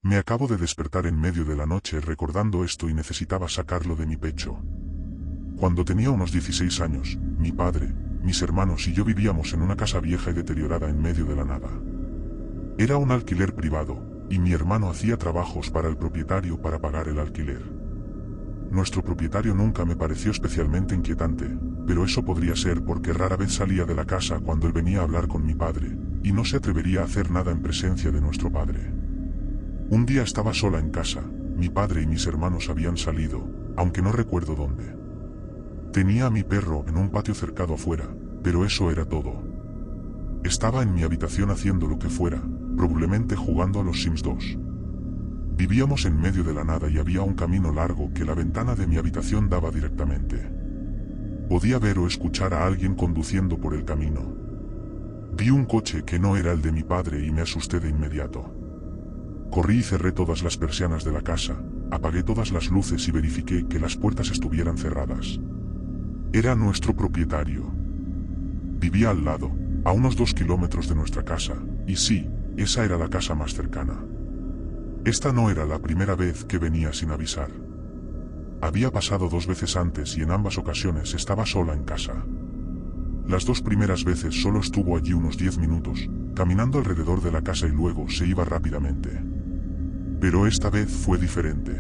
Me acabo de despertar en medio de la noche recordando esto y necesitaba sacarlo de mi pecho. Cuando tenía unos 16 años, mi padre, mis hermanos y yo vivíamos en una casa vieja y deteriorada en medio de la nada. Era un alquiler privado, y mi hermano hacía trabajos para el propietario para pagar el alquiler. Nuestro propietario nunca me pareció especialmente inquietante, pero eso podría ser porque rara vez salía de la casa cuando él venía a hablar con mi padre, y no se atrevería a hacer nada en presencia de nuestro padre. Un día estaba sola en casa, mi padre y mis hermanos habían salido, aunque no recuerdo dónde. Tenía a mi perro en un patio cercado afuera, pero eso era todo. Estaba en mi habitación haciendo lo que fuera, probablemente jugando a los Sims 2. Vivíamos en medio de la nada y había un camino largo que la ventana de mi habitación daba directamente. Podía ver o escuchar a alguien conduciendo por el camino. Vi un coche que no era el de mi padre y me asusté de inmediato. Corrí y cerré todas las persianas de la casa, apagué todas las luces y verifiqué que las puertas estuvieran cerradas. Era nuestro propietario. Vivía al lado, a unos 2 kilómetros de nuestra casa, y sí, esa era la casa más cercana. Esta no era la primera vez que venía sin avisar. Había pasado 2 veces antes y en ambas ocasiones estaba sola en casa. Las 2 primeras veces solo estuvo allí unos 10 minutos, caminando alrededor de la casa y luego se iba rápidamente. Pero esta vez fue diferente.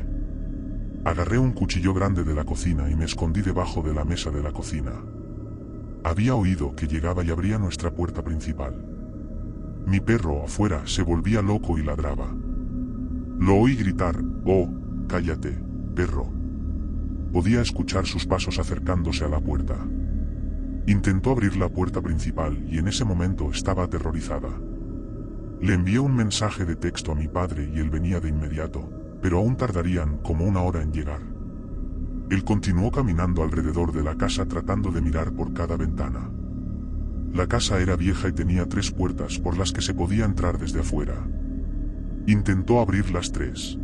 Agarré un cuchillo grande de la cocina y me escondí debajo de la mesa de la cocina. Había oído que llegaba y abría nuestra puerta principal. Mi perro afuera se volvía loco y ladraba. Lo oí gritar, «Oh, cállate, perro». Podía escuchar sus pasos acercándose a la puerta. Intentó abrir la puerta principal y en ese momento estaba aterrorizada. Le envié un mensaje de texto a mi padre y él venía de inmediato, pero aún tardarían como 1 hora en llegar. Él continuó caminando alrededor de la casa tratando de mirar por cada ventana. La casa era vieja y tenía 3 puertas por las que se podía entrar desde afuera. Intentó abrir las 3.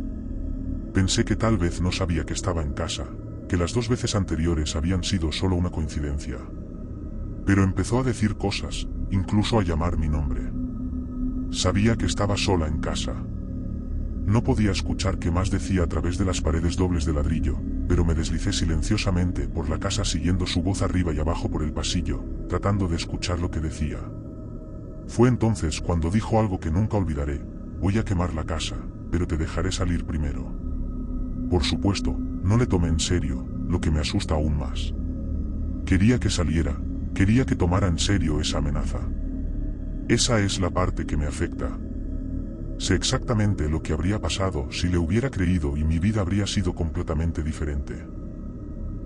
Pensé que tal vez no sabía que estaba en casa, que las 2 veces anteriores habían sido solo una coincidencia. Pero empezó a decir cosas, incluso a llamar mi nombre. Sabía que estaba sola en casa. No podía escuchar qué más decía a través de las paredes dobles de ladrillo, pero me deslicé silenciosamente por la casa siguiendo su voz arriba y abajo por el pasillo, tratando de escuchar lo que decía. Fue entonces cuando dijo algo que nunca olvidaré: «Voy a quemar la casa, pero te dejaré salir primero». Por supuesto, no le tomé en serio, lo que me asusta aún más. Quería que saliera, quería que tomara en serio esa amenaza. Esa es la parte que me afecta. Sé exactamente lo que habría pasado si le hubiera creído y mi vida habría sido completamente diferente.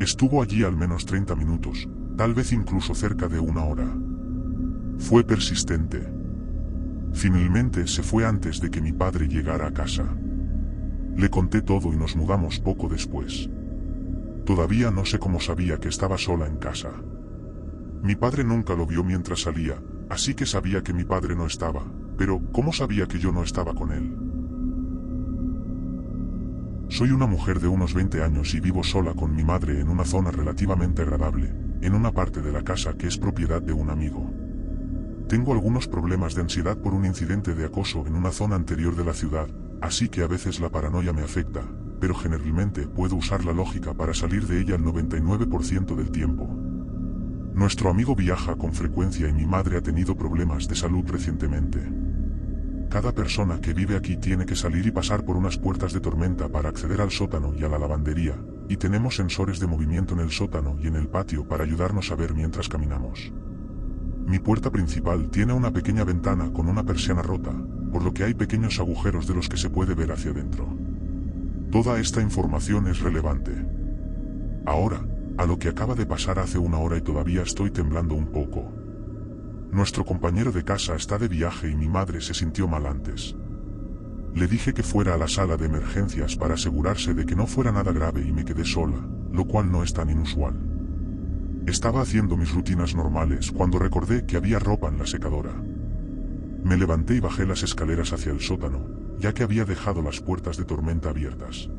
Estuvo allí al menos 30 minutos, tal vez incluso cerca de 1 hora. Fue persistente. Finalmente se fue antes de que mi padre llegara a casa. Le conté todo y nos mudamos poco después. Todavía no sé cómo sabía que estaba sola en casa. Mi padre nunca lo vio mientras salía, así que sabía que mi padre no estaba, pero ¿cómo sabía que yo no estaba con él? Soy una mujer de unos 20 años y vivo sola con mi madre en una zona relativamente agradable, en una parte de la casa que es propiedad de un amigo. Tengo algunos problemas de ansiedad por un incidente de acoso en una zona anterior de la ciudad, así que a veces la paranoia me afecta, pero generalmente puedo usar la lógica para salir de ella el 99% del tiempo. Nuestro amigo viaja con frecuencia y mi madre ha tenido problemas de salud recientemente. Cada persona que vive aquí tiene que salir y pasar por unas puertas de tormenta para acceder al sótano y a la lavandería, y tenemos sensores de movimiento en el sótano y en el patio para ayudarnos a ver mientras caminamos. Mi puerta principal tiene una pequeña ventana con una persiana rota, por lo que hay pequeños agujeros de los que se puede ver hacia adentro. Toda esta información es relevante. Ahora, a lo que acaba de pasar hace 1 hora y todavía estoy temblando un poco. Nuestro compañero de casa está de viaje y mi madre se sintió mal antes. Le dije que fuera a la sala de emergencias para asegurarse de que no fuera nada grave y me quedé sola, lo cual no es tan inusual. Estaba haciendo mis rutinas normales cuando recordé que había ropa en la secadora. Me levanté y bajé las escaleras hacia el sótano, ya que había dejado las puertas de tormenta abiertas.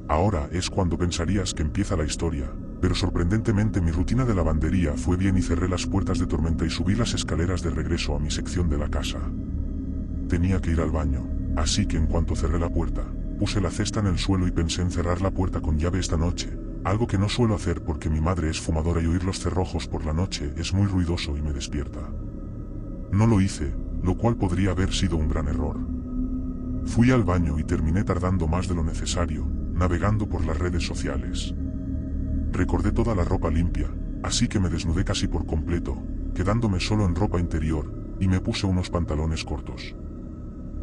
Ahora es cuando pensarías que empieza la historia, pero sorprendentemente mi rutina de lavandería fue bien y cerré las puertas de tormenta y subí las escaleras de regreso a mi sección de la casa. Tenía que ir al baño. Así que en cuanto cerré la puerta, puse la cesta en el suelo y pensé en cerrar la puerta con llave esta noche, algo que no suelo hacer porque mi madre es fumadora y oír los cerrojos por la noche es muy ruidoso y me despierta. No lo hice, lo cual podría haber sido un gran error. Fui al baño y terminé tardando más de lo necesario, navegando por las redes sociales. Recordé toda la ropa limpia, así que me desnudé casi por completo, quedándome solo en ropa interior, y me puse unos pantalones cortos.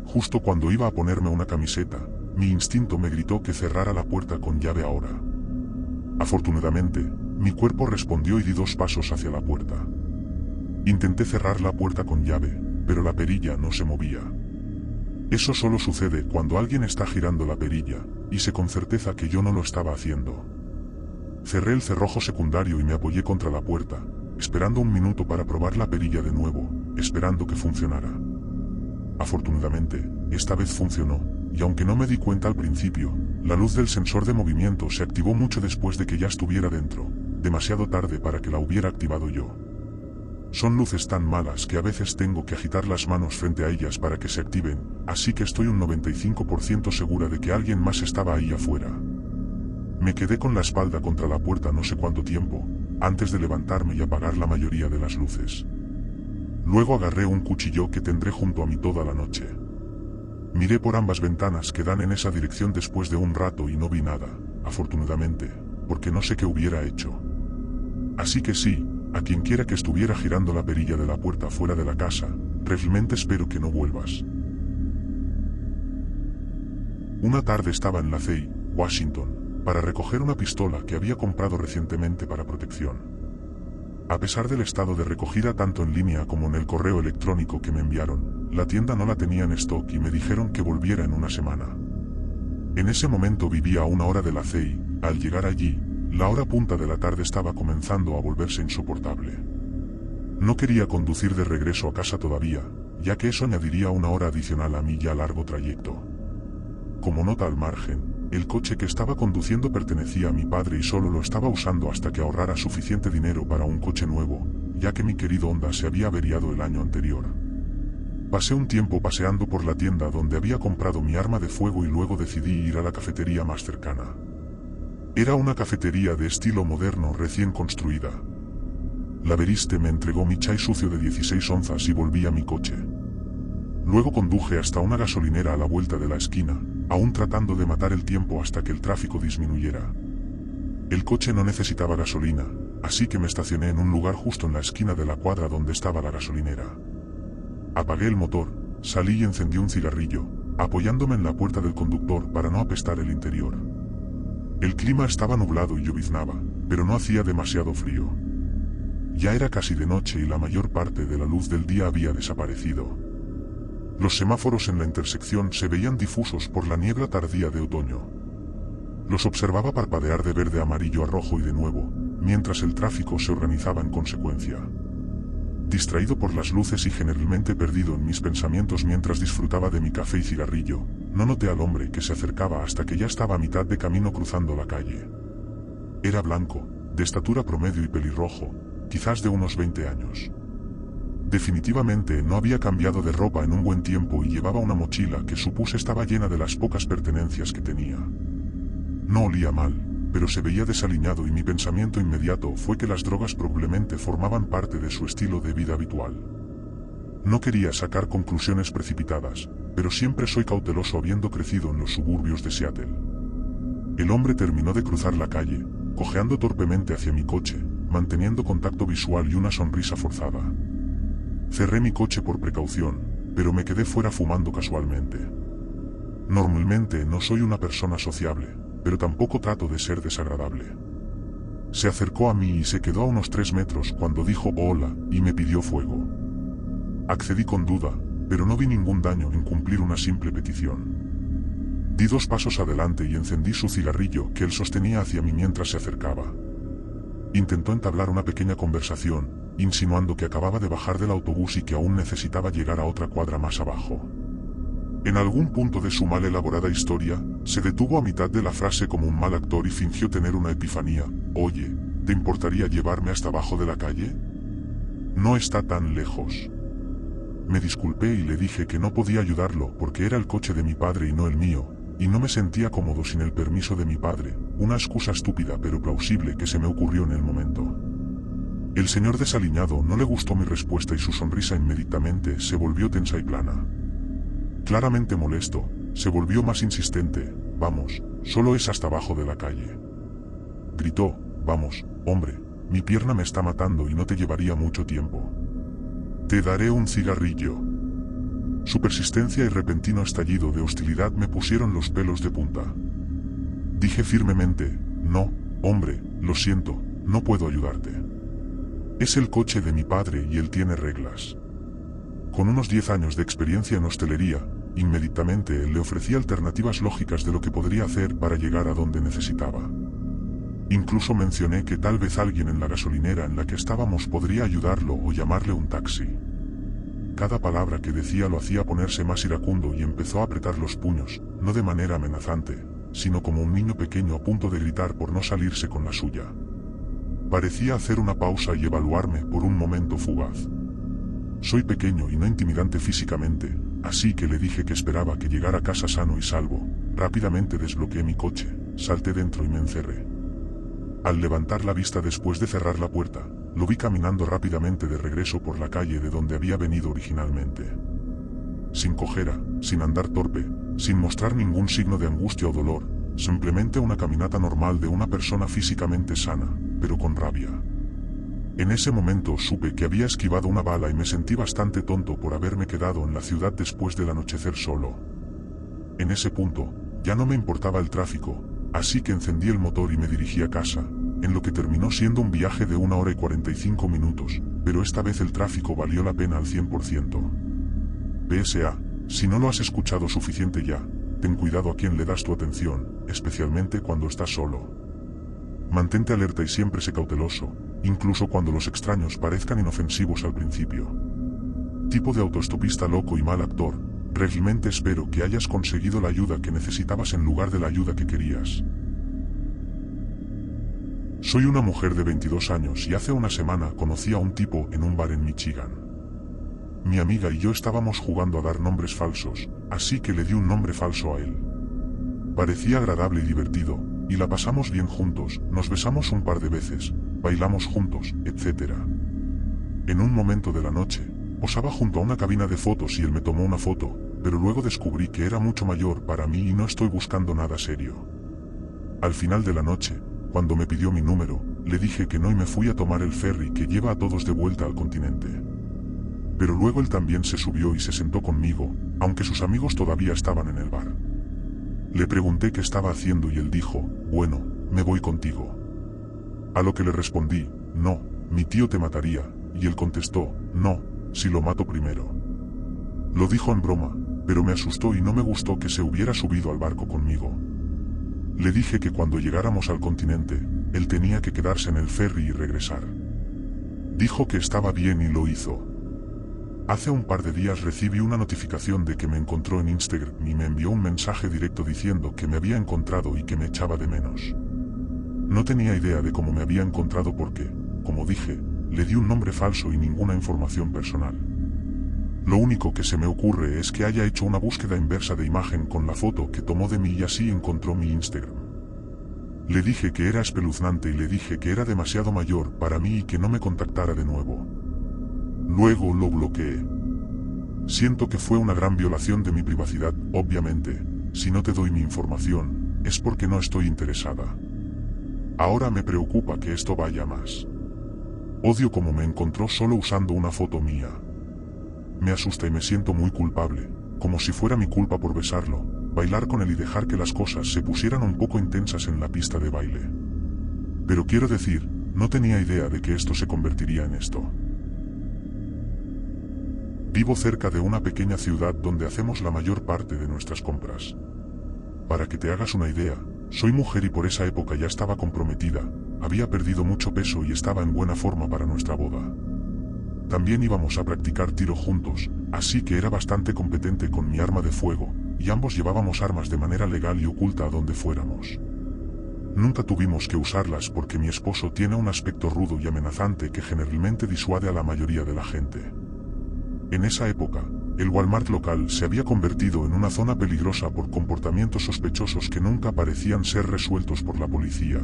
Justo cuando iba a ponerme una camiseta, mi instinto me gritó que cerrara la puerta con llave ahora. Afortunadamente, mi cuerpo respondió y di 2 pasos hacia la puerta. Intenté cerrar la puerta con llave, pero la perilla no se movía. Eso solo sucede cuando alguien está girando la perilla, y sé con certeza que yo no lo estaba haciendo. Cerré el cerrojo secundario y me apoyé contra la puerta, esperando un minuto para probar la perilla de nuevo, esperando que funcionara. Afortunadamente, esta vez funcionó, y aunque no me di cuenta al principio, la luz del sensor de movimiento se activó mucho después de que ya estuviera dentro, demasiado tarde para que la hubiera activado yo. Son luces tan malas que a veces tengo que agitar las manos frente a ellas para que se activen, así que estoy un 95% segura de que alguien más estaba ahí afuera. Me quedé con la espalda contra la puerta no sé cuánto tiempo, antes de levantarme y apagar la mayoría de las luces. Luego agarré un cuchillo que tendré junto a mí toda la noche. Miré por ambas ventanas que dan en esa dirección después de un rato y no vi nada, afortunadamente, porque no sé qué hubiera hecho. Así que sí, a quien quiera que estuviera girando la perilla de la puerta fuera de la casa, realmente espero que no vuelvas. Una tarde estaba en Lacey, Washington, para recoger una pistola que había comprado recientemente para protección. A pesar del estado de recogida tanto en línea como en el correo electrónico que me enviaron, la tienda no la tenía en stock y me dijeron que volviera en una semana. En ese momento vivía a 1 hora de Lacey. Al llegar allí, la hora punta de la tarde estaba comenzando a volverse insoportable. No quería conducir de regreso a casa todavía, ya que eso añadiría 1 hora adicional a mi ya largo trayecto. Como nota al margen, el coche que estaba conduciendo pertenecía a mi padre y solo lo estaba usando hasta que ahorrara suficiente dinero para un coche nuevo, ya que mi querido Honda se había averiado el año anterior. Pasé un tiempo paseando por la tienda donde había comprado mi arma de fuego y luego decidí ir a la cafetería más cercana. Era una cafetería de estilo moderno recién construida. La barista me entregó mi chai sucio de 16 onzas y volví a mi coche. Luego conduje hasta una gasolinera a la vuelta de la esquina, aún tratando de matar el tiempo hasta que el tráfico disminuyera. El coche no necesitaba gasolina, así que me estacioné en un lugar justo en la esquina de la cuadra donde estaba la gasolinera. Apagué el motor, salí y encendí un cigarrillo, apoyándome en la puerta del conductor para no apestar el interior. El clima estaba nublado y lloviznaba, pero no hacía demasiado frío. Ya era casi de noche y la mayor parte de la luz del día había desaparecido. Los semáforos en la intersección se veían difusos por la niebla tardía de otoño. Los observaba parpadear de verde a amarillo a rojo y de nuevo, mientras el tráfico se organizaba en consecuencia. Distraído por las luces y generalmente perdido en mis pensamientos mientras disfrutaba de mi café y cigarrillo, no noté al hombre que se acercaba hasta que ya estaba a mitad de camino cruzando la calle. Era blanco, de estatura promedio y pelirrojo, quizás de unos 20 años. Definitivamente no había cambiado de ropa en un buen tiempo y llevaba una mochila que supuse estaba llena de las pocas pertenencias que tenía. No olía mal, pero se veía desaliñado y mi pensamiento inmediato fue que las drogas probablemente formaban parte de su estilo de vida habitual. No quería sacar conclusiones precipitadas, pero siempre soy cauteloso habiendo crecido en los suburbios de Seattle. El hombre terminó de cruzar la calle, cojeando torpemente hacia mi coche, manteniendo contacto visual y una sonrisa forzada. Cerré mi coche por precaución, pero me quedé fuera fumando casualmente. Normalmente no soy una persona sociable, pero tampoco trato de ser desagradable. Se acercó a mí y se quedó a unos 3 metros cuando dijo hola y me pidió fuego. Accedí con duda, pero no vi ningún daño en cumplir una simple petición. Di 2 pasos adelante y encendí su cigarrillo que él sostenía hacia mí mientras se acercaba. Intentó entablar una pequeña conversación, insinuando que acababa de bajar del autobús y que aún necesitaba llegar a otra cuadra más abajo. En algún punto de su mal elaborada historia, se detuvo a mitad de la frase como un mal actor y fingió tener una epifanía. Oye, ¿te importaría llevarme hasta abajo de la calle? No está tan lejos. Me disculpé y le dije que no podía ayudarlo porque era el coche de mi padre y no el mío, y no me sentía cómodo sin el permiso de mi padre, una excusa estúpida pero plausible que se me ocurrió en el momento. El señor desaliñado no le gustó mi respuesta y su sonrisa inmediatamente se volvió tensa y plana. Claramente molesto, se volvió más insistente. Vamos, solo es hasta abajo de la calle. Gritó, vamos, hombre, mi pierna me está matando y no te llevaría mucho tiempo. Te daré un cigarrillo. Su persistencia y repentino estallido de hostilidad me pusieron los pelos de punta. Dije firmemente, no, hombre, lo siento, no puedo ayudarte. Es el coche de mi padre y él tiene reglas. Con unos 10 años de experiencia en hostelería, inmediatamente le ofrecí alternativas lógicas de lo que podría hacer para llegar a donde necesitaba. Incluso mencioné que tal vez alguien en la gasolinera en la que estábamos podría ayudarlo o llamarle un taxi. Cada palabra que decía lo hacía ponerse más iracundo y empezó a apretar los puños, no de manera amenazante, sino como un niño pequeño a punto de gritar por no salirse con la suya. Parecía hacer una pausa y evaluarme por un momento fugaz. Soy pequeño y no intimidante físicamente, así que le dije que esperaba que llegara a casa sano y salvo. Rápidamente desbloqueé mi coche, salté dentro y me encerré. Al levantar la vista después de cerrar la puerta, lo vi caminando rápidamente de regreso por la calle de donde había venido originalmente. Sin cojera, sin andar torpe, sin mostrar ningún signo de angustia o dolor, simplemente una caminata normal de una persona físicamente sana, pero con rabia. En ese momento supe que había esquivado una bala y me sentí bastante tonto por haberme quedado en la ciudad después del anochecer solo. En ese punto, ya no me importaba el tráfico, así que encendí el motor y me dirigí a casa, en lo que terminó siendo un viaje de 1 hora y 45 minutos, pero esta vez el tráfico valió la pena al 100%. PSA, si no lo has escuchado suficiente ya, ten cuidado a quien le das tu atención, especialmente cuando estás solo. Mantente alerta y siempre sé cauteloso, incluso cuando los extraños parezcan inofensivos al principio. Tipo de autoestopista loco y mal actor, realmente espero que hayas conseguido la ayuda que necesitabas en lugar de la ayuda que querías. Soy una mujer de 22 años y hace una semana conocí a un tipo en un bar en Michigan. Mi amiga y yo estábamos jugando a dar nombres falsos, así que le di un nombre falso a él. Parecía agradable y divertido, y la pasamos bien juntos, nos besamos un par de veces, bailamos juntos, etc. En un momento de la noche, posaba junto a una cabina de fotos y él me tomó una foto, pero luego descubrí que era mucho mayor para mí y no estoy buscando nada serio. Al final de la noche, cuando me pidió mi número, le dije que no y me fui a tomar el ferry que lleva a todos de vuelta al continente. Pero luego él también se subió y se sentó conmigo, aunque sus amigos todavía estaban en el bar. Le pregunté qué estaba haciendo y él dijo, bueno, me voy contigo. A lo que le respondí, no, mi tío te mataría, y él contestó, no, si lo mato primero. Lo dijo en broma, pero me asustó y no me gustó que se hubiera subido al barco conmigo. Le dije que cuando llegáramos al continente, él tenía que quedarse en el ferry y regresar. Dijo que estaba bien y lo hizo. Hace un par de días recibí una notificación de que me encontró en Instagram y me envió un mensaje directo diciendo que me había encontrado y que me echaba de menos. No tenía idea de cómo me había encontrado porque, como dije, le di un nombre falso y ninguna información personal. Lo único que se me ocurre es que haya hecho una búsqueda inversa de imagen con la foto que tomó de mí y así encontró mi Instagram. Le dije que era espeluznante y le dije que era demasiado mayor para mí y que no me contactara de nuevo. Luego lo bloqueé. Siento que fue una gran violación de mi privacidad, obviamente, si no te doy mi información, es porque no estoy interesada. Ahora me preocupa que esto vaya más. Odio cómo me encontró solo usando una foto mía. Me asusta y me siento muy culpable, como si fuera mi culpa por besarlo, bailar con él y dejar que las cosas se pusieran un poco intensas en la pista de baile. Pero quiero decir, no tenía idea de que esto se convertiría en esto. Vivo cerca de una pequeña ciudad donde hacemos la mayor parte de nuestras compras. Para que te hagas una idea, soy mujer y por esa época ya estaba comprometida, había perdido mucho peso y estaba en buena forma para nuestra boda. También íbamos a practicar tiro juntos, así que era bastante competente con mi arma de fuego, y ambos llevábamos armas de manera legal y oculta a donde fuéramos. Nunca tuvimos que usarlas porque mi esposo tiene un aspecto rudo y amenazante que generalmente disuade a la mayoría de la gente. En esa época, el Walmart local se había convertido en una zona peligrosa por comportamientos sospechosos que nunca parecían ser resueltos por la policía.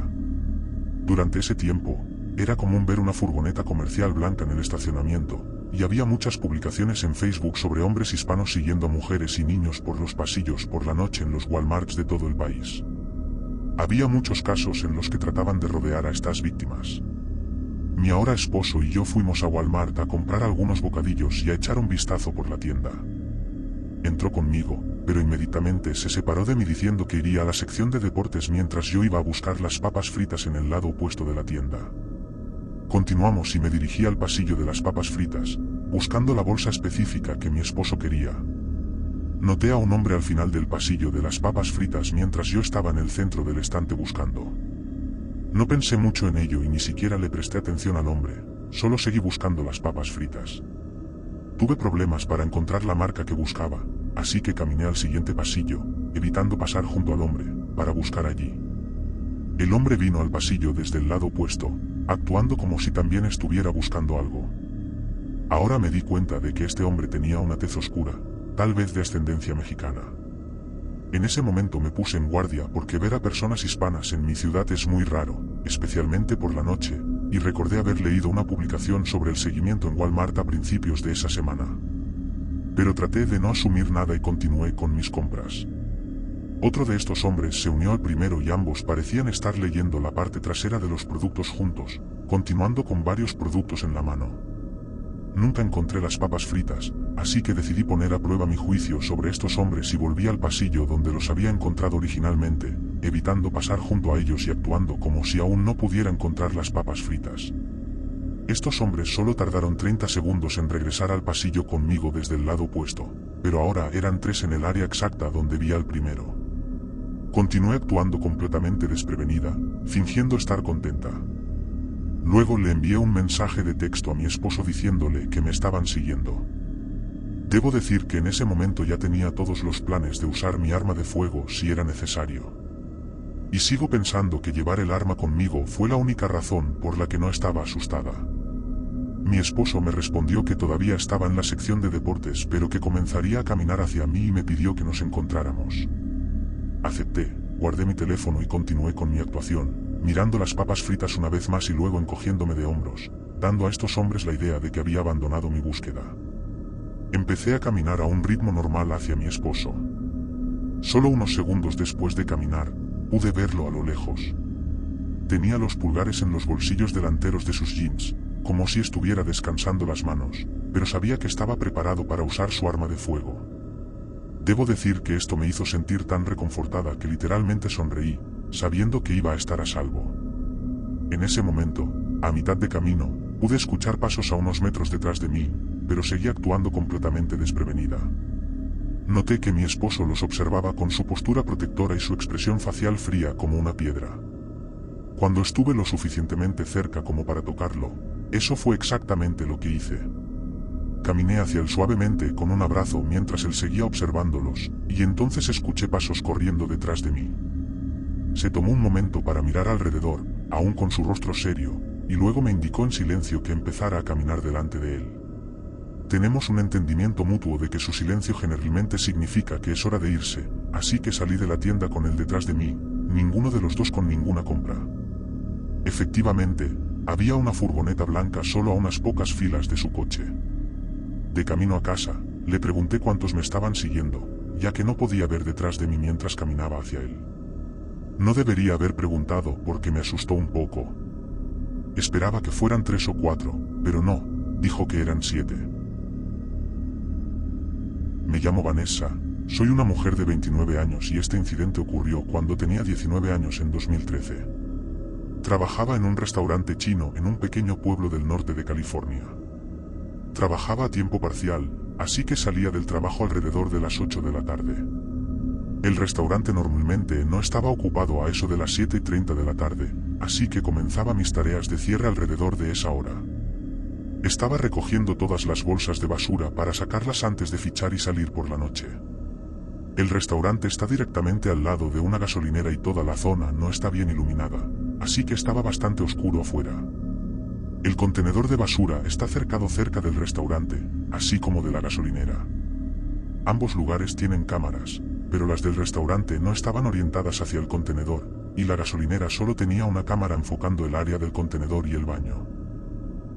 Durante ese tiempo, era común ver una furgoneta comercial blanca en el estacionamiento, y había muchas publicaciones en Facebook sobre hombres hispanos siguiendo a mujeres y niños por los pasillos por la noche en los Walmarts de todo el país. Había muchos casos en los que trataban de rodear a estas víctimas. Mi ahora esposo y yo fuimos a Walmart a comprar algunos bocadillos y a echar un vistazo por la tienda. Entró conmigo, pero inmediatamente se separó de mí diciendo que iría a la sección de deportes mientras yo iba a buscar las papas fritas en el lado opuesto de la tienda. Continuamos y me dirigí al pasillo de las papas fritas, buscando la bolsa específica que mi esposo quería. Noté a un hombre al final del pasillo de las papas fritas mientras yo estaba en el centro del estante buscando. No pensé mucho en ello y ni siquiera le presté atención al hombre, solo seguí buscando las papas fritas. Tuve problemas para encontrar la marca que buscaba, así que caminé al siguiente pasillo, evitando pasar junto al hombre, para buscar allí. El hombre vino al pasillo desde el lado opuesto, actuando como si también estuviera buscando algo. Ahora me di cuenta de que este hombre tenía una tez oscura, tal vez de ascendencia mexicana. En ese momento me puse en guardia porque ver a personas hispanas en mi ciudad es muy raro, especialmente por la noche, y recordé haber leído una publicación sobre el seguimiento en Walmart a principios de esa semana. Pero traté de no asumir nada y continué con mis compras. Otro de estos hombres se unió al primero y ambos parecían estar leyendo la parte trasera de los productos juntos, continuando con varios productos en la mano. Nunca encontré las papas fritas, así que decidí poner a prueba mi juicio sobre estos hombres y volví al pasillo donde los había encontrado originalmente, evitando pasar junto a ellos y actuando como si aún no pudiera encontrar las papas fritas. Estos hombres solo tardaron 30 segundos en regresar al pasillo conmigo desde el lado opuesto, pero ahora eran 3 en el área exacta donde vi al primero. Continué actuando completamente desprevenida, fingiendo estar contenta. Luego le envié un mensaje de texto a mi esposo diciéndole que me estaban siguiendo. Debo decir que en ese momento ya tenía todos los planes de usar mi arma de fuego si era necesario. Y sigo pensando que llevar el arma conmigo fue la única razón por la que no estaba asustada. Mi esposo me respondió que todavía estaba en la sección de deportes pero que comenzaría a caminar hacia mí y me pidió que nos encontráramos. Acepté, guardé mi teléfono y continué con mi actuación, mirando las papas fritas una vez más y luego encogiéndome de hombros, dando a estos hombres la idea de que había abandonado mi búsqueda. Empecé a caminar a un ritmo normal hacia mi esposo. Solo unos segundos después de caminar, pude verlo a lo lejos. Tenía los pulgares en los bolsillos delanteros de sus jeans, como si estuviera descansando las manos, pero sabía que estaba preparado para usar su arma de fuego. Debo decir que esto me hizo sentir tan reconfortada que literalmente sonreí, sabiendo que iba a estar a salvo. En ese momento, a mitad de camino, pude escuchar pasos a unos metros detrás de mí, pero seguí actuando completamente desprevenida. Noté que mi esposo los observaba con su postura protectora y su expresión facial fría como una piedra. Cuando estuve lo suficientemente cerca como para tocarlo, eso fue exactamente lo que hice. Caminé hacia él suavemente con un abrazo mientras él seguía observándolos, y entonces escuché pasos corriendo detrás de mí. Se tomó un momento para mirar alrededor, aún con su rostro serio, y luego me indicó en silencio que empezara a caminar delante de él. Tenemos un entendimiento mutuo de que su silencio generalmente significa que es hora de irse, así que salí de la tienda con él detrás de mí, ninguno de los dos con ninguna compra. Efectivamente, había una furgoneta blanca solo a unas pocas filas de su coche. De camino a casa, le pregunté cuántos me estaban siguiendo, ya que no podía ver detrás de mí mientras caminaba hacia él. No debería haber preguntado porque me asustó un poco. Esperaba que fueran 3 o 4, pero no, dijo que eran 7. Me llamo Vanessa, soy una mujer de 29 años y este incidente ocurrió cuando tenía 19 años en 2013. Trabajaba en un restaurante chino en un pequeño pueblo del norte de California. Trabajaba a tiempo parcial, así que salía del trabajo alrededor de las 8 de la tarde. El restaurante normalmente no estaba ocupado a eso de las 7:30 de la tarde, así que comenzaba mis tareas de cierre alrededor de esa hora. Estaba recogiendo todas las bolsas de basura para sacarlas antes de fichar y salir por la noche. El restaurante está directamente al lado de una gasolinera y toda la zona no está bien iluminada, así que estaba bastante oscuro afuera. El contenedor de basura está cercado cerca del restaurante, así como de la gasolinera. Ambos lugares tienen cámaras, pero las del restaurante no estaban orientadas hacia el contenedor, y la gasolinera solo tenía una cámara enfocando el área del contenedor y el baño.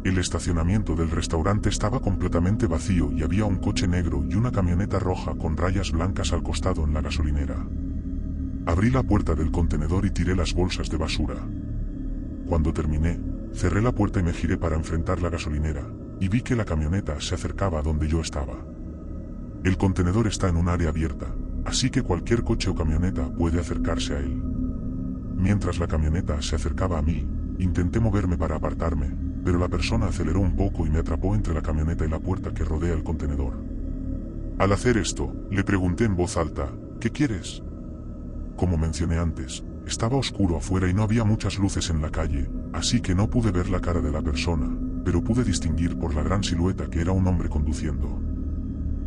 El estacionamiento del restaurante estaba completamente vacío y había un coche negro y una camioneta roja con rayas blancas al costado en la gasolinera. Abrí la puerta del contenedor y tiré las bolsas de basura. Cuando terminé, cerré la puerta y me giré para enfrentar la gasolinera, y vi que la camioneta se acercaba a donde yo estaba. El contenedor está en un área abierta, así que cualquier coche o camioneta puede acercarse a él. Mientras la camioneta se acercaba a mí, intenté moverme para apartarme, pero la persona aceleró un poco y me atrapó entre la camioneta y la puerta que rodea el contenedor. Al hacer esto, le pregunté en voz alta, ¿qué quieres? Como mencioné antes, estaba oscuro afuera y no había muchas luces en la calle, así que no pude ver la cara de la persona, pero pude distinguir por la gran silueta que era un hombre conduciendo.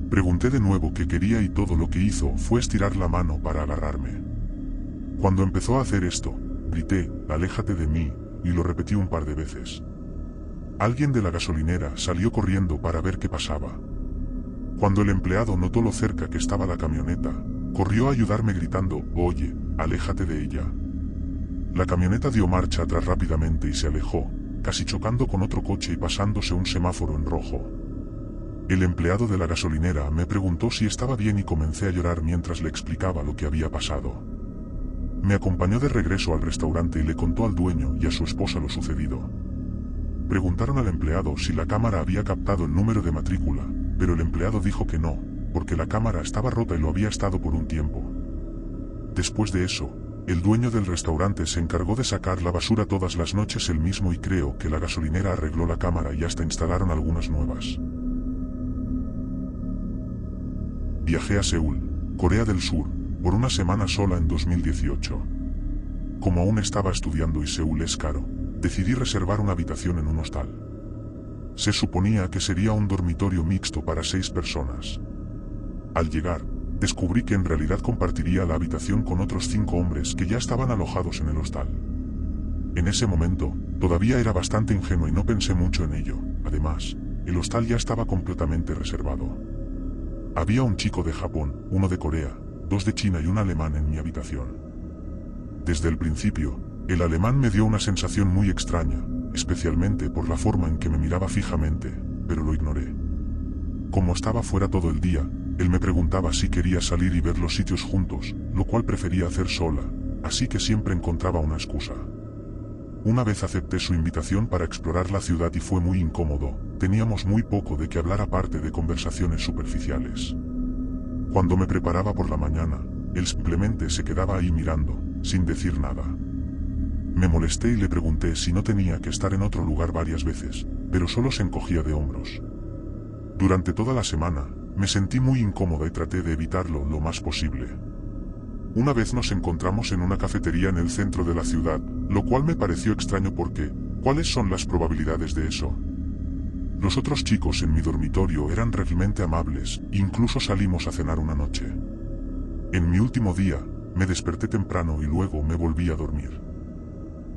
Pregunté de nuevo qué quería y todo lo que hizo fue estirar la mano para agarrarme. Cuando empezó a hacer esto, grité, aléjate de mí, y lo repetí un par de veces. Alguien de la gasolinera salió corriendo para ver qué pasaba. Cuando el empleado notó lo cerca que estaba la camioneta, corrió a ayudarme gritando, oye, aléjate de ella. La camioneta dio marcha atrás rápidamente y se alejó, casi chocando con otro coche y pasándose un semáforo en rojo. El empleado de la gasolinera me preguntó si estaba bien y comencé a llorar mientras le explicaba lo que había pasado. Me acompañó de regreso al restaurante y le contó al dueño y a su esposa lo sucedido. Preguntaron al empleado si la cámara había captado el número de matrícula, pero el empleado dijo que no, porque la cámara estaba rota y lo había estado por un tiempo. Después de eso, el dueño del restaurante se encargó de sacar la basura todas las noches él mismo y creo que la gasolinera arregló la cámara y hasta instalaron algunas nuevas. Viajé a Seúl, Corea del Sur, por una semana sola en 2018. Como aún estaba estudiando y Seúl es caro, decidí reservar una habitación en un hostal. Se suponía que sería un dormitorio mixto para 6 personas. Al llegar, descubrí que en realidad compartiría la habitación con otros 5 hombres que ya estaban alojados en el hostal. En ese momento, todavía era bastante ingenuo y no pensé mucho en ello. Además, el hostal ya estaba completamente reservado. Había un chico de Japón, uno de Corea, 2 de China y un alemán en mi habitación. Desde el principio, el alemán me dio una sensación muy extraña, especialmente por la forma en que me miraba fijamente, pero lo ignoré. Como estaba fuera todo el día, él me preguntaba si quería salir y ver los sitios juntos, lo cual prefería hacer sola, así que siempre encontraba una excusa. Una vez acepté su invitación para explorar la ciudad y fue muy incómodo, teníamos muy poco de qué hablar aparte de conversaciones superficiales. Cuando me preparaba por la mañana, él simplemente se quedaba ahí mirando, sin decir nada. Me molesté y le pregunté si no tenía que estar en otro lugar varias veces, pero solo se encogía de hombros. Durante toda la semana, me sentí muy incómoda y traté de evitarlo lo más posible. Una vez nos encontramos en una cafetería en el centro de la ciudad, lo cual me pareció extraño porque, ¿cuáles son las probabilidades de eso? Los otros chicos en mi dormitorio eran realmente amables, incluso salimos a cenar una noche. En mi último día, me desperté temprano y luego me volví a dormir.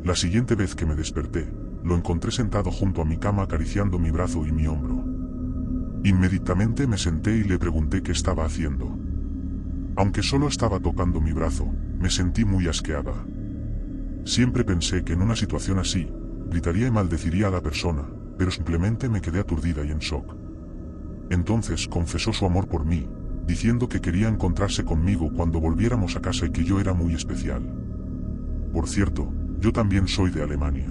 La siguiente vez que me desperté, lo encontré sentado junto a mi cama acariciando mi brazo y mi hombro. Inmediatamente me senté y le pregunté qué estaba haciendo. Aunque solo estaba tocando mi brazo, me sentí muy asqueada. Siempre pensé que en una situación así, gritaría y maldeciría a la persona, pero simplemente me quedé aturdida y en shock. Entonces confesó su amor por mí, diciendo que quería encontrarse conmigo cuando volviéramos a casa y que yo era muy especial. Por cierto, yo también soy de Alemania.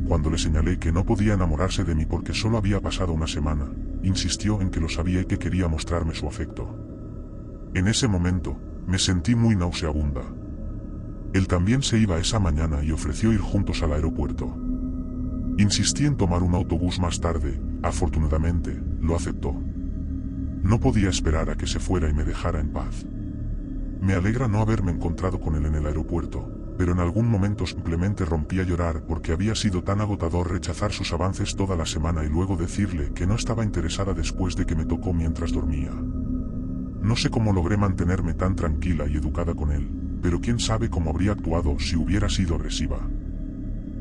Cuando le señalé que no podía enamorarse de mí porque solo había pasado una semana, insistió en que lo sabía y que quería mostrarme su afecto. En ese momento, me sentí muy nauseabunda. Él también se iba esa mañana y ofreció ir juntos al aeropuerto. Insistí en tomar un autobús más tarde, afortunadamente, lo aceptó. No podía esperar a que se fuera y me dejara en paz. Me alegra no haberme encontrado con él en el aeropuerto, pero en algún momento simplemente rompí a llorar porque había sido tan agotador rechazar sus avances toda la semana y luego decirle que no estaba interesada después de que me tocó mientras dormía. No sé cómo logré mantenerme tan tranquila y educada con él, pero quién sabe cómo habría actuado si hubiera sido agresiva.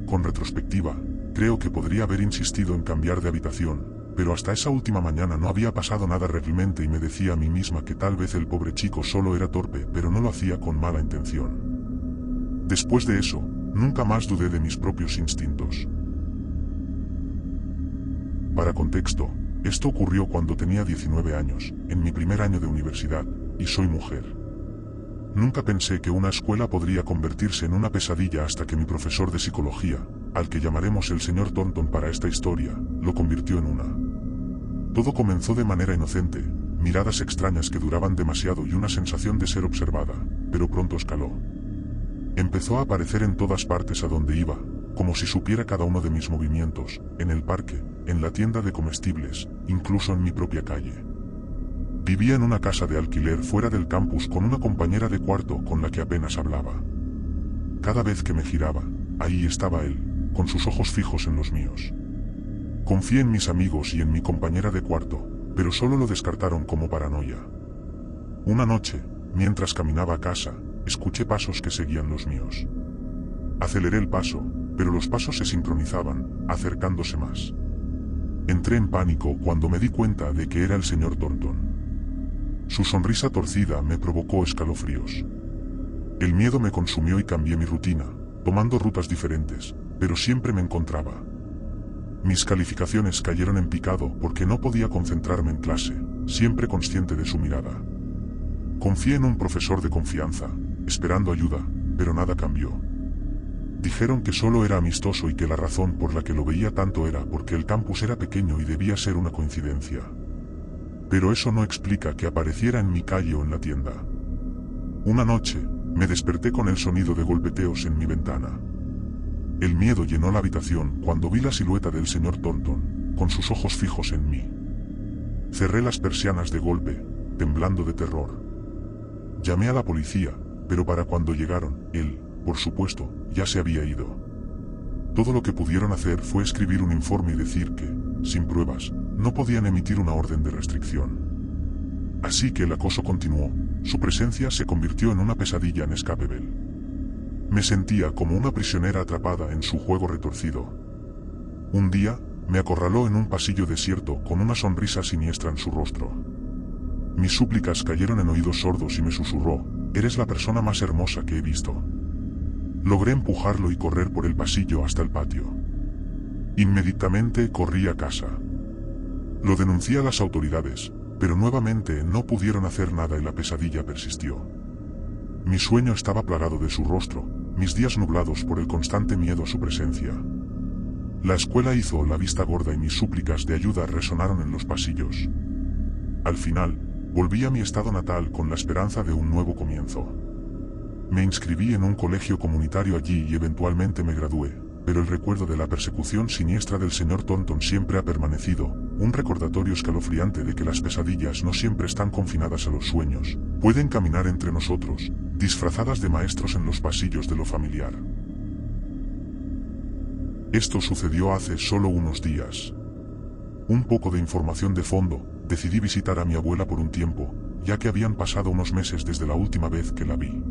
Con retrospectiva, Creo que podría haber insistido en cambiar de habitación, pero hasta esa última mañana no había pasado nada realmente y me decía a mí misma que tal vez el pobre chico solo era torpe, pero no lo hacía con mala intención. Después de eso, nunca más dudé de mis propios instintos. Para contexto, esto ocurrió cuando tenía 19 años, en mi primer año de universidad, y soy mujer. Nunca pensé que una escuela podría convertirse en una pesadilla hasta que mi profesor de psicología, al que llamaremos el señor Thornton para esta historia, lo convirtió en una. Todo comenzó de manera inocente, miradas extrañas que duraban demasiado y una sensación de ser observada, pero pronto escaló. Empezó a aparecer en todas partes a donde iba, como si supiera cada uno de mis movimientos, en el parque, en la tienda de comestibles, incluso en mi propia calle. Vivía en una casa de alquiler fuera del campus con una compañera de cuarto con la que apenas hablaba. Cada vez que me giraba, ahí estaba él, con sus ojos fijos en los míos. Confié en mis amigos y en mi compañera de cuarto, pero solo lo descartaron como paranoia. Una noche, mientras caminaba a casa, escuché pasos que seguían los míos. Aceleré el paso, pero los pasos se sincronizaban, acercándose más. Entré en pánico cuando me di cuenta de que era el señor Thornton. Su sonrisa torcida me provocó escalofríos. El miedo me consumió y cambié mi rutina, tomando rutas diferentes, pero siempre me encontraba. Mis calificaciones cayeron en picado porque no podía concentrarme en clase, siempre consciente de su mirada. Confié en un profesor de confianza, esperando ayuda, pero nada cambió. Dijeron que solo era amistoso y que la razón por la que lo veía tanto era porque el campus era pequeño y debía ser una coincidencia. Pero eso no explica que apareciera en mi calle o en la tienda. Una noche, me desperté con el sonido de golpeteos en mi ventana. El miedo llenó la habitación cuando vi la silueta del señor Thornton, con sus ojos fijos en mí. Cerré las persianas de golpe, temblando de terror. Llamé a la policía, pero para cuando llegaron, él, por supuesto, ya se había ido. Todo lo que pudieron hacer fue escribir un informe y decir que, sin pruebas, no podían emitir una orden de restricción. Así que el acoso continuó, su presencia se convirtió en una pesadilla en Scapeville. Me sentía como una prisionera atrapada en su juego retorcido. Un día, me acorraló en un pasillo desierto con una sonrisa siniestra en su rostro. Mis súplicas cayeron en oídos sordos y me susurró: «Eres la persona más hermosa que he visto». Logré empujarlo y correr por el pasillo hasta el patio. Inmediatamente corrí a casa. Lo denuncié a las autoridades, pero nuevamente no pudieron hacer nada y la pesadilla persistió. Mi sueño estaba plagado de su rostro, mis días nublados por el constante miedo a su presencia. La escuela hizo la vista gorda y mis súplicas de ayuda resonaron en los pasillos. Al final, volví a mi estado natal con la esperanza de un nuevo comienzo. Me inscribí en un colegio comunitario allí y eventualmente me gradué, pero el recuerdo de la persecución siniestra del señor Thornton siempre ha permanecido, un recordatorio escalofriante de que las pesadillas no siempre están confinadas a los sueños, pueden caminar entre nosotros, disfrazadas de maestros en los pasillos de lo familiar. Esto sucedió hace solo unos días. Un poco de información de fondo, decidí visitar a mi abuela por un tiempo, ya que habían pasado unos meses desde la última vez que la vi.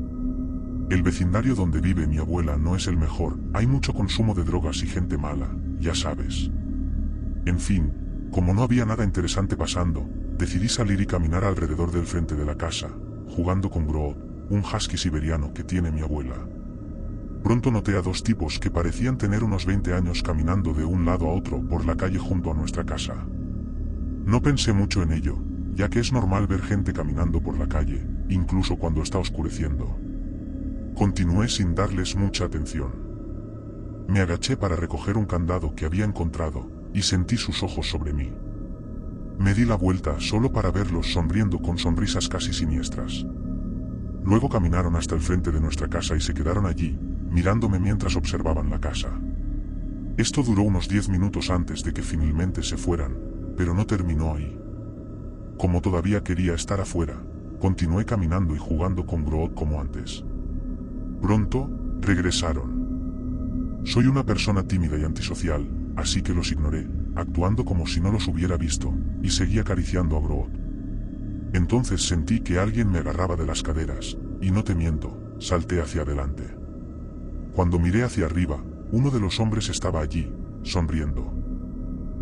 El vecindario donde vive mi abuela no es el mejor, hay mucho consumo de drogas y gente mala, ya sabes. En fin, como no había nada interesante pasando, decidí salir y caminar alrededor del frente de la casa, jugando con Groot, un husky siberiano que tiene mi abuela. Pronto noté a dos tipos que parecían tener unos 20 años caminando de un lado a otro por la calle junto a nuestra casa. No pensé mucho en ello, ya que es normal ver gente caminando por la calle, incluso cuando está oscureciendo. Continué sin darles mucha atención. Me agaché para recoger un candado que había encontrado, y sentí sus ojos sobre mí. Me di la vuelta solo para verlos sonriendo con sonrisas casi siniestras. Luego caminaron hasta el frente de nuestra casa y se quedaron allí, mirándome mientras observaban la casa. Esto duró unos 10 minutos antes de que finalmente se fueran, pero no terminó ahí. Como todavía quería estar afuera, continué caminando y jugando con Groot como antes. Pronto, regresaron. Soy una persona tímida y antisocial, así que los ignoré, actuando como si no los hubiera visto, y seguí acariciando a Groot. Entonces sentí que alguien me agarraba de las caderas, y no te miento, salté hacia adelante. Cuando miré hacia arriba, uno de los hombres estaba allí, sonriendo.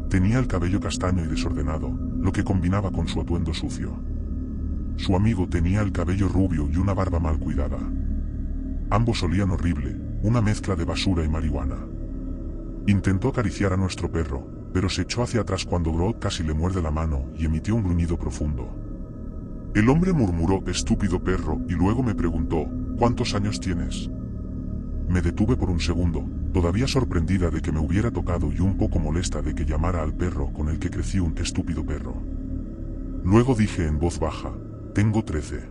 Tenía el cabello castaño y desordenado, lo que combinaba con su atuendo sucio. Su amigo tenía el cabello rubio y una barba mal cuidada. Ambos olían horrible, una mezcla de basura y marihuana. Intentó acariciar a nuestro perro, pero se echó hacia atrás cuando Grodd casi le muerde la mano y emitió un gruñido profundo. El hombre murmuró «estúpido perro» y luego me preguntó «¿cuántos años tienes?». Me detuve por un segundo, todavía sorprendida de que me hubiera tocado y un poco molesta de que llamara al perro con el que crecí un estúpido perro. Luego dije en voz baja «tengo 13».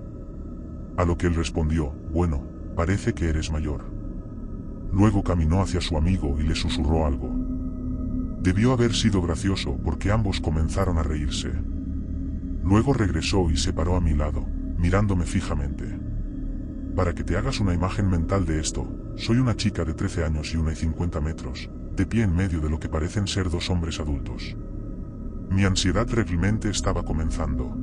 A lo que él respondió «bueno, parece que eres mayor». Luego caminó hacia su amigo y le susurró algo. Debió haber sido gracioso porque ambos comenzaron a reírse. Luego regresó y se paró a mi lado, mirándome fijamente. Para que te hagas una imagen mental de esto, soy una chica de 13 años y 1,50 metros, de pie en medio de lo que parecen ser dos hombres adultos. Mi ansiedad realmente estaba comenzando.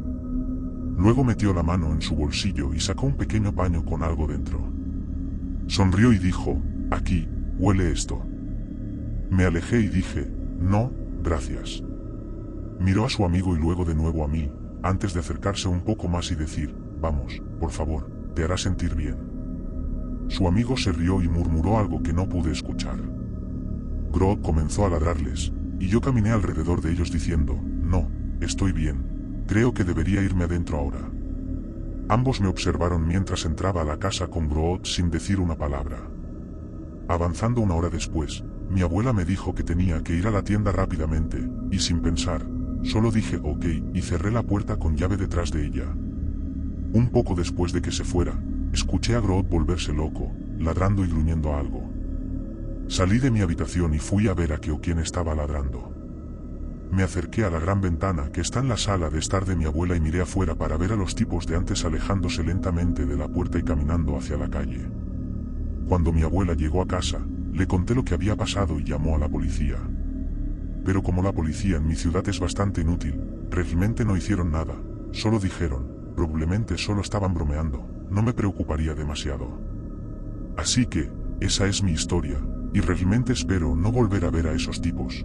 Luego metió la mano en su bolsillo y sacó un pequeño paño con algo dentro. Sonrió y dijo, «Aquí, huele esto». Me alejé y dije, «No, gracias». Miró a su amigo y luego de nuevo a mí, antes de acercarse un poco más y decir, «Vamos, por favor, te hará sentir bien». Su amigo se rió y murmuró algo que no pude escuchar. Grodd comenzó a ladrarles, y yo caminé alrededor de ellos diciendo, «No, estoy bien, creo que debería irme adentro ahora». Ambos me observaron mientras entraba a la casa con Grodd sin decir una palabra. Avanzando una hora después, mi abuela me dijo que tenía que ir a la tienda rápidamente, y sin pensar, solo dije ok y cerré la puerta con llave detrás de ella. Un poco después de que se fuera, escuché a Grodd volverse loco, ladrando y gruñendo algo. Salí de mi habitación y fui a ver a qué o quién estaba ladrando. Me acerqué a la gran ventana que está en la sala de estar de mi abuela y miré afuera para ver a los tipos de antes alejándose lentamente de la puerta y caminando hacia la calle. Cuando mi abuela llegó a casa, le conté lo que había pasado y llamó a la policía. Pero como la policía en mi ciudad es bastante inútil, realmente no hicieron nada, solo dijeron, probablemente solo estaban bromeando, no me preocuparía demasiado. Así que, esa es mi historia, y realmente espero no volver a ver a esos tipos.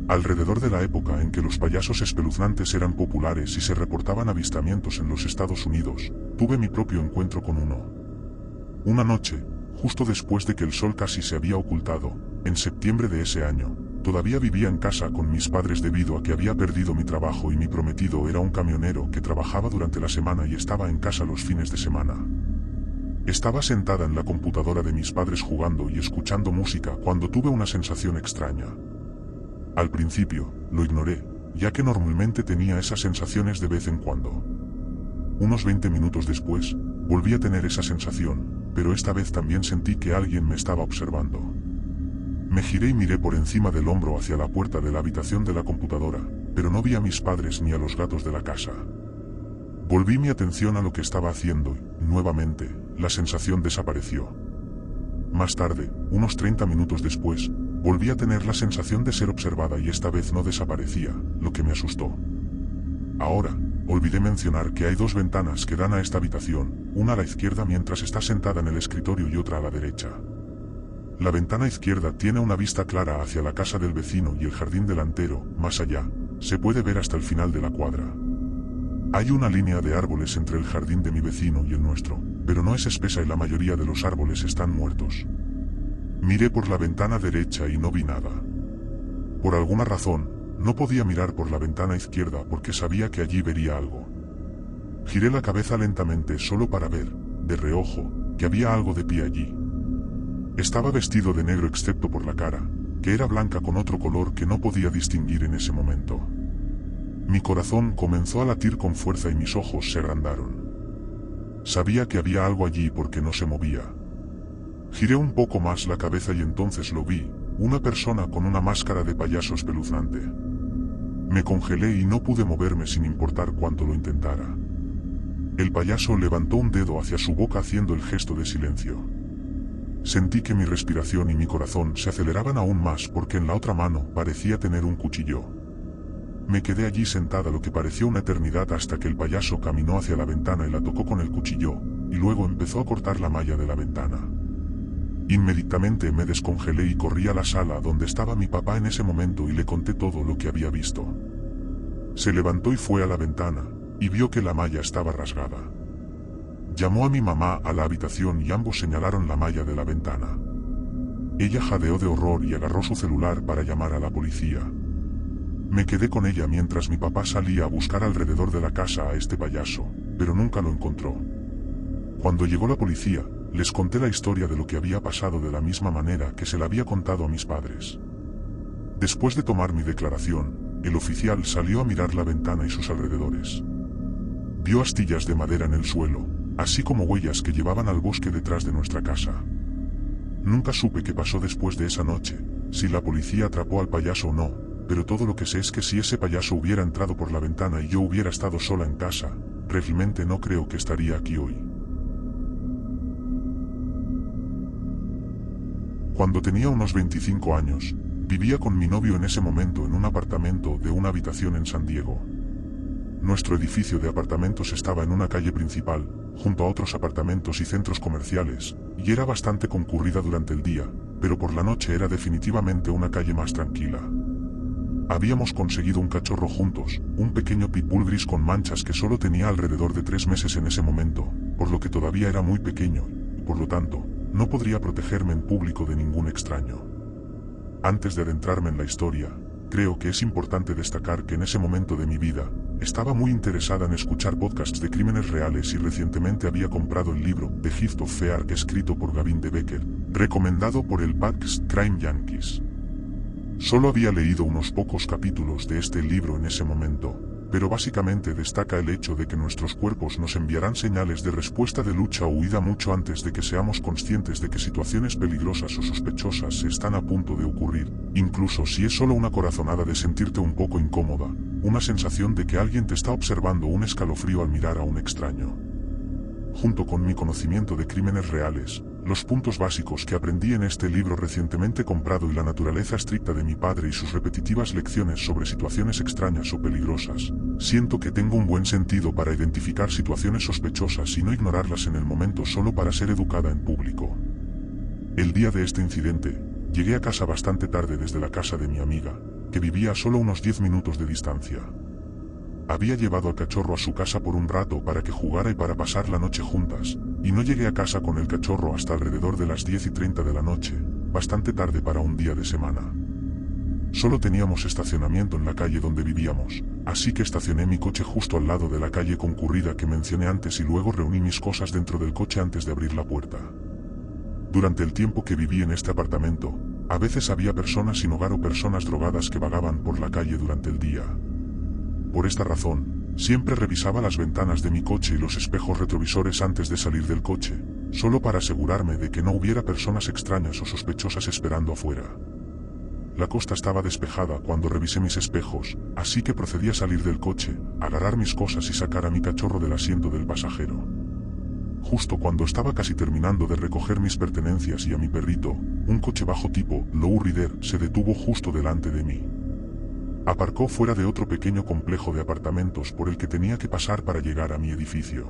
Alrededor de la época en que los payasos espeluznantes eran populares y se reportaban avistamientos en los Estados Unidos, tuve mi propio encuentro con uno. Una noche, justo después de que el sol casi se había ocultado, en septiembre de ese año, todavía vivía en casa con mis padres debido a que había perdido mi trabajo y mi prometido era un camionero que trabajaba durante la semana y estaba en casa los fines de semana. Estaba sentada en la computadora de mis padres jugando y escuchando música cuando tuve una sensación extraña. Al principio, lo ignoré, ya que normalmente tenía esas sensaciones de vez en cuando. Unos 20 minutos después, volví a tener esa sensación, pero esta vez también sentí que alguien me estaba observando. Me giré y miré por encima del hombro hacia la puerta de la habitación de la computadora, pero no vi a mis padres ni a los gatos de la casa. Volví mi atención a lo que estaba haciendo y, nuevamente, la sensación desapareció. Más tarde, unos 30 minutos después, volví a tener la sensación de ser observada y esta vez no desaparecía, lo que me asustó. Ahora, olvidé mencionar que hay dos ventanas que dan a esta habitación, una a la izquierda mientras está sentada en el escritorio y otra a la derecha. La ventana izquierda tiene una vista clara hacia la casa del vecino y el jardín delantero, más allá, se puede ver hasta el final de la cuadra. Hay una línea de árboles entre el jardín de mi vecino y el nuestro, pero no es espesa y la mayoría de los árboles están muertos. Miré por la ventana derecha y no vi nada. Por alguna razón, no podía mirar por la ventana izquierda porque sabía que allí vería algo. Giré la cabeza lentamente solo para ver, de reojo, que había algo de pie allí. Estaba vestido de negro excepto por la cara, que era blanca con otro color que no podía distinguir en ese momento. Mi corazón comenzó a latir con fuerza y mis ojos se agrandaron. Sabía que había algo allí porque no se movía. Giré un poco más la cabeza y entonces lo vi, una persona con una máscara de payaso espeluznante. Me congelé y no pude moverme sin importar cuánto lo intentara. El payaso levantó un dedo hacia su boca haciendo el gesto de silencio. Sentí que mi respiración y mi corazón se aceleraban aún más porque en la otra mano parecía tener un cuchillo. Me quedé allí sentada lo que pareció una eternidad hasta que el payaso caminó hacia la ventana y la tocó con el cuchillo, y luego empezó a cortar la malla de la ventana. Inmediatamente me descongelé y corrí a la sala donde estaba mi papá en ese momento y le conté todo lo que había visto. Se levantó y fue a la ventana, y vio que la malla estaba rasgada. Llamó a mi mamá a la habitación y ambos señalaron la malla de la ventana. Ella jadeó de horror y agarró su celular para llamar a la policía. Me quedé con ella mientras mi papá salía a buscar alrededor de la casa a este payaso, pero nunca lo encontró. Cuando llegó la policía, les conté la historia de lo que había pasado de la misma manera que se la había contado a mis padres. Después de tomar mi declaración, el oficial salió a mirar la ventana y sus alrededores. Vio astillas de madera en el suelo, así como huellas que llevaban al bosque detrás de nuestra casa. Nunca supe qué pasó después de esa noche, si la policía atrapó al payaso o no, pero todo lo que sé es que si ese payaso hubiera entrado por la ventana y yo hubiera estado sola en casa, realmente no creo que estaría aquí hoy. Cuando tenía unos 25 años, vivía con mi novio en ese momento en un apartamento de una habitación en San Diego. Nuestro edificio de apartamentos estaba en una calle principal, junto a otros apartamentos y centros comerciales, y era bastante concurrida durante el día, pero por la noche era definitivamente una calle más tranquila. Habíamos conseguido un cachorro juntos, un pequeño pitbull gris con manchas que solo tenía alrededor de 3 meses en ese momento, por lo que todavía era muy pequeño, y por lo tanto, no podría protegerme en público de ningún extraño. Antes de adentrarme en la historia, creo que es importante destacar que en ese momento de mi vida, estaba muy interesada en escuchar podcasts de crímenes reales y recientemente había comprado el libro The Gift of Fear escrito por Gavin de Becker, recomendado por el podcast Crime Junkies. Solo había leído unos pocos capítulos de este libro en ese momento, pero básicamente destaca el hecho de que nuestros cuerpos nos enviarán señales de respuesta de lucha o huida mucho antes de que seamos conscientes de que situaciones peligrosas o sospechosas están a punto de ocurrir, incluso si es solo una corazonada de sentirte un poco incómoda, una sensación de que alguien te está observando, un escalofrío al mirar a un extraño. Junto con mi conocimiento de crímenes reales, los puntos básicos que aprendí en este libro recientemente comprado y la naturaleza estricta de mi padre y sus repetitivas lecciones sobre situaciones extrañas o peligrosas, siento que tengo un buen sentido para identificar situaciones sospechosas y no ignorarlas en el momento solo para ser educada en público. El día de este incidente, llegué a casa bastante tarde desde la casa de mi amiga, que vivía a solo unos 10 minutos de distancia. Había llevado al cachorro a su casa por un rato para que jugara y para pasar la noche juntas, y no llegué a casa con el cachorro hasta alrededor de las 10:30 de la noche, bastante tarde para un día de semana. Solo teníamos estacionamiento en la calle donde vivíamos, así que estacioné mi coche justo al lado de la calle concurrida que mencioné antes y luego reuní mis cosas dentro del coche antes de abrir la puerta. Durante el tiempo que viví en este apartamento, a veces había personas sin hogar o personas drogadas que vagaban por la calle durante el día. Por esta razón, siempre revisaba las ventanas de mi coche y los espejos retrovisores antes de salir del coche, solo para asegurarme de que no hubiera personas extrañas o sospechosas esperando afuera. La costa estaba despejada cuando revisé mis espejos, así que procedí a salir del coche, agarrar mis cosas y sacar a mi cachorro del asiento del pasajero. Justo cuando estaba casi terminando de recoger mis pertenencias y a mi perrito, un coche bajo tipo lowrider se detuvo justo delante de mí. Aparcó fuera de otro pequeño complejo de apartamentos por el que tenía que pasar para llegar a mi edificio.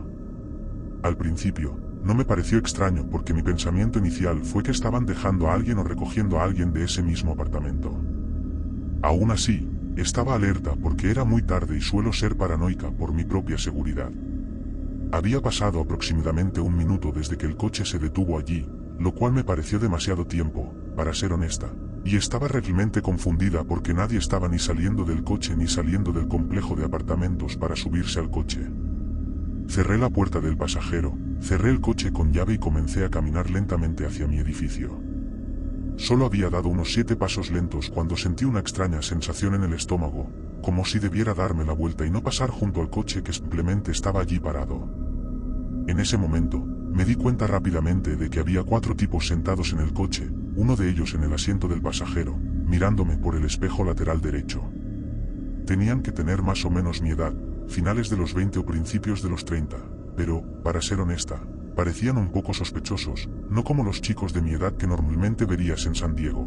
Al principio, no me pareció extraño porque mi pensamiento inicial fue que estaban dejando a alguien o recogiendo a alguien de ese mismo apartamento. Aún así, estaba alerta porque era muy tarde y suelo ser paranoica por mi propia seguridad. Había pasado aproximadamente un minuto desde que el coche se detuvo allí, lo cual me pareció demasiado tiempo, para ser honesta. Y estaba realmente confundida porque nadie estaba ni saliendo del coche ni saliendo del complejo de apartamentos para subirse al coche. Cerré la puerta del pasajero, cerré el coche con llave y comencé a caminar lentamente hacia mi edificio. Solo había dado unos 7 pasos lentos cuando sentí una extraña sensación en el estómago, como si debiera darme la vuelta y no pasar junto al coche que simplemente estaba allí parado. En ese momento, me di cuenta rápidamente de que había 4 tipos sentados en el coche, uno de ellos en el asiento del pasajero, mirándome por el espejo lateral derecho. Tenían que tener más o menos mi edad, finales de los 20 o principios de los 30, pero, para ser honesta, parecían un poco sospechosos, no como los chicos de mi edad que normalmente verías en San Diego.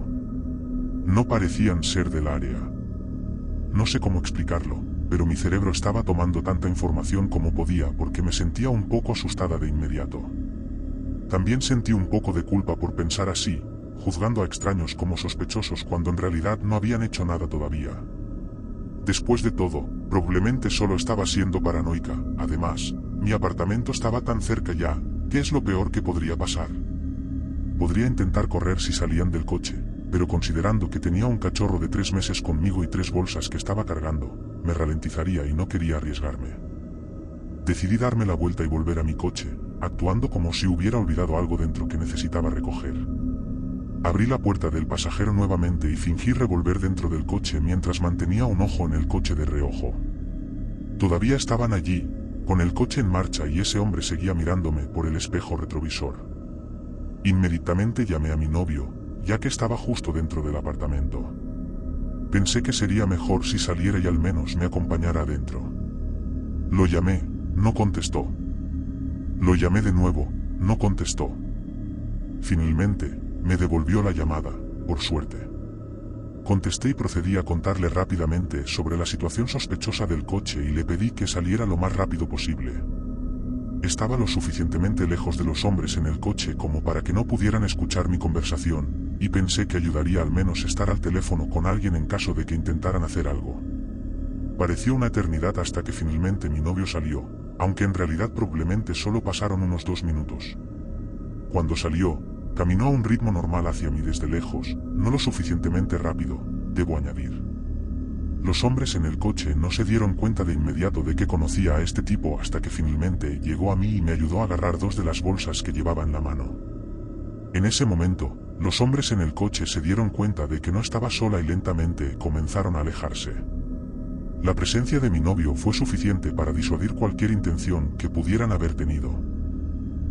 No parecían ser del área. No sé cómo explicarlo, pero mi cerebro estaba tomando tanta información como podía porque me sentía un poco asustada de inmediato. También sentí un poco de culpa por pensar así, juzgando a extraños como sospechosos cuando en realidad no habían hecho nada todavía. Después de todo, probablemente solo estaba siendo paranoica. Además, mi apartamento estaba tan cerca ya, ¿qué es lo peor que podría pasar? Podría intentar correr si salían del coche, pero considerando que tenía un cachorro de 3 meses conmigo y 3 bolsas que estaba cargando, me ralentizaría y no quería arriesgarme. Decidí darme la vuelta y volver a mi coche, actuando como si hubiera olvidado algo dentro que necesitaba recoger. Abrí la puerta del pasajero nuevamente y fingí revolver dentro del coche mientras mantenía un ojo en el coche de reojo. Todavía estaban allí, con el coche en marcha y ese hombre seguía mirándome por el espejo retrovisor. Inmediatamente llamé a mi novio, ya que estaba justo dentro del apartamento. Pensé que sería mejor si saliera y al menos me acompañara adentro. Lo llamé, no contestó. Lo llamé de nuevo, no contestó. Finalmente, me devolvió la llamada, por suerte. Contesté y procedí a contarle rápidamente sobre la situación sospechosa del coche y le pedí que saliera lo más rápido posible. Estaba lo suficientemente lejos de los hombres en el coche como para que no pudieran escuchar mi conversación, y pensé que ayudaría al menos estar al teléfono con alguien en caso de que intentaran hacer algo. Pareció una eternidad hasta que finalmente mi novio salió, aunque en realidad probablemente solo pasaron unos 2 minutos. Cuando salió, caminó a un ritmo normal hacia mí desde lejos, no lo suficientemente rápido, debo añadir. Los hombres en el coche no se dieron cuenta de inmediato de que conocía a este tipo hasta que finalmente llegó a mí y me ayudó a agarrar 2 de las bolsas que llevaba en la mano. En ese momento, los hombres en el coche se dieron cuenta de que no estaba sola y lentamente comenzaron a alejarse. La presencia de mi novio fue suficiente para disuadir cualquier intención que pudieran haber tenido.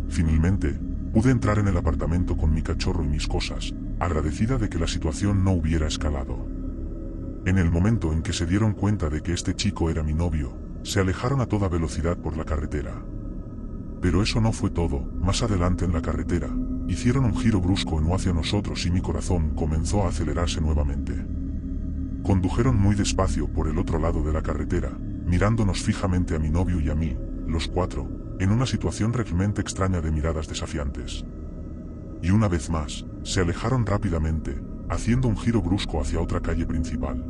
Finalmente, pude entrar en el apartamento con mi cachorro y mis cosas, agradecida de que la situación no hubiera escalado. En el momento en que se dieron cuenta de que este chico era mi novio, se alejaron a toda velocidad por la carretera. Pero eso no fue todo. Más adelante en la carretera, hicieron un giro brusco en U hacia nosotros y mi corazón comenzó a acelerarse nuevamente. Condujeron muy despacio por el otro lado de la carretera, mirándonos fijamente a mi novio y a mí, los 4, en una situación realmente extraña de miradas desafiantes. Y una vez más, se alejaron rápidamente, haciendo un giro brusco hacia otra calle principal.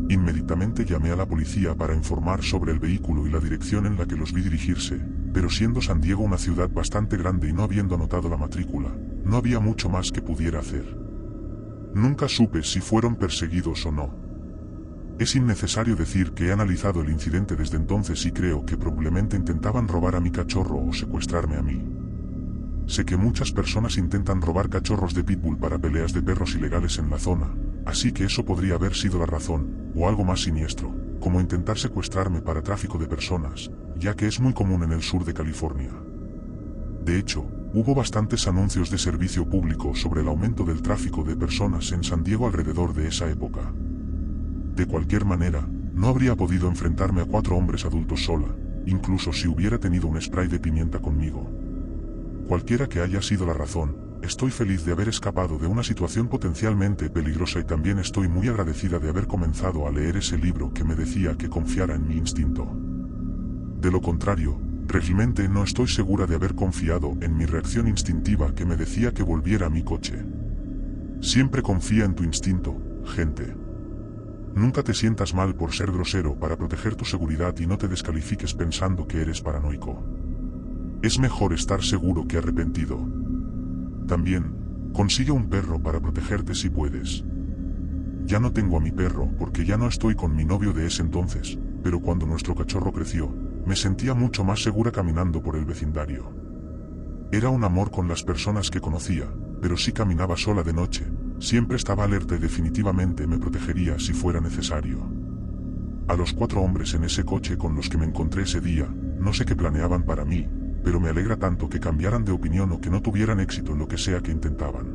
Inmediatamente llamé a la policía para informar sobre el vehículo y la dirección en la que los vi dirigirse, pero siendo San Diego una ciudad bastante grande y no habiendo anotado la matrícula, no había mucho más que pudiera hacer. Nunca supe si fueron perseguidos o no. Es innecesario decir que he analizado el incidente desde entonces y creo que probablemente intentaban robar a mi cachorro o secuestrarme a mí. Sé que muchas personas intentan robar cachorros de pitbull para peleas de perros ilegales en la zona, así que eso podría haber sido la razón, o algo más siniestro, como intentar secuestrarme para tráfico de personas, ya que es muy común en el sur de California. De hecho, hubo bastantes anuncios de servicio público sobre el aumento del tráfico de personas en San Diego alrededor de esa época. De cualquier manera, no habría podido enfrentarme a 4 hombres adultos sola, incluso si hubiera tenido un spray de pimienta conmigo. Cualquiera que haya sido la razón, estoy feliz de haber escapado de una situación potencialmente peligrosa y también estoy muy agradecida de haber comenzado a leer ese libro que me decía que confiara en mi instinto. De lo contrario, realmente no estoy segura de haber confiado en mi reacción instintiva que me decía que volviera a mi coche. Siempre confía en tu instinto, gente. Nunca te sientas mal por ser grosero para proteger tu seguridad y no te descalifiques pensando que eres paranoico. Es mejor estar seguro que arrepentido. También, consigue un perro para protegerte si puedes. Ya no tengo a mi perro porque ya no estoy con mi novio de ese entonces, pero cuando nuestro cachorro creció, me sentía mucho más segura caminando por el vecindario. Era un amor con las personas que conocía, pero si caminaba sola de noche, siempre estaba alerta y definitivamente me protegería si fuera necesario. A los 4 hombres en ese coche con los que me encontré ese día, no sé qué planeaban para mí, pero me alegra tanto que cambiaran de opinión o que no tuvieran éxito en lo que sea que intentaban.